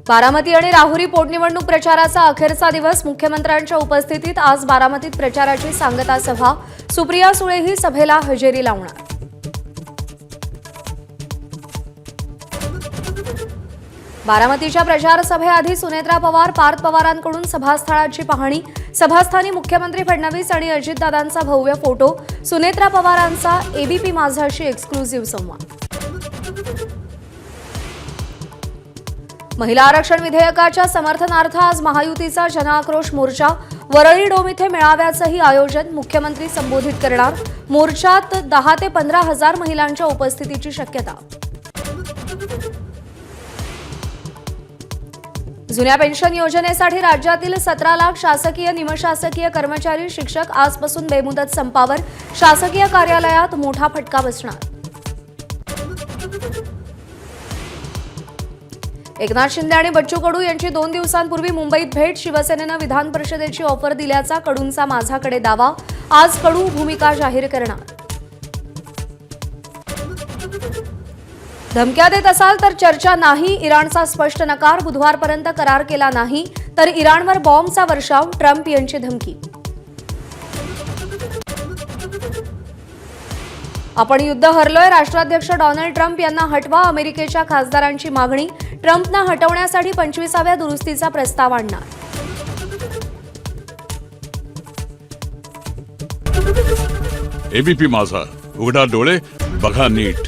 बारामती आणि राहुरी पोटनिवडणूक प्रचाराचा अखेरचा दिवस. मुख्यमंत्र्यांच्या उपस्थितीत आज बारामतीत प्रचाराची सांगता सभा. सुप्रिया सुळेही सभेला हजेरी लावणार. बारामतीच्या प्रचार सभेआधी सुनेत्रा पवार, पार्थ पवारांकडून सभास्थळाची पाहणी. सभास्थानी मुख्यमंत्री फडणवीस आणि अजितदादांचा भव्य फोटो. सुनेत्रा पवारांचा एबीपी माझाशी एक्सक्लुझिव्ह संवाद. महिला आरक्षण विधेयकाच्या समर्थनार्थ आज महायुतीचा जनआक्रोश मोर्चा. वरळी डोम इथे मेळाव्याचंही आयोजन. मुख्यमंत्री संबोधित करणार. मोर्चात 10 ते 15 हजार महिलांच्या उपस्थितीची शक्यता. जुन्या पेन्शन योजनेसाठी राज्यातील 17 लाख शासकीय निमशासकीय कर्मचारी शिक्षक आजपासून बेमुदत संपावर. शासकीय कार्यालयात मोठा फटका बसणार. एकनाथ शिंदे आणि बच्चू कडू यांची 2 दिवसांपूर्वी मुंबईत भेट. शिवसेनेनं विधान परिषदेची ऑफर दिल्याचा कडूंचा माझाकडे दावा. आज कडू भूमिका जाहीर करणार. धमक्या देत असाल तर चर्चा नाही, इराणचा स्पष्ट नकार. बुधवारपर्यंत करार केला नाही तर इराणवर बॉम्बचा वर्षाव. ट्रम्प यांची धमकी. आपण युद्ध हरलोय. राष्ट्राध्यक्ष डोनाल्ड ट्रम्प यांना हटवा. अमेरिकेच्या खासदारांची मागणी. ट्रम्पना हटवण्यासाठी 25व्या दुरुस्तीचा प्रस्ताव आणणार. एबीपी माझा, उघडा डोळे बघा नीट.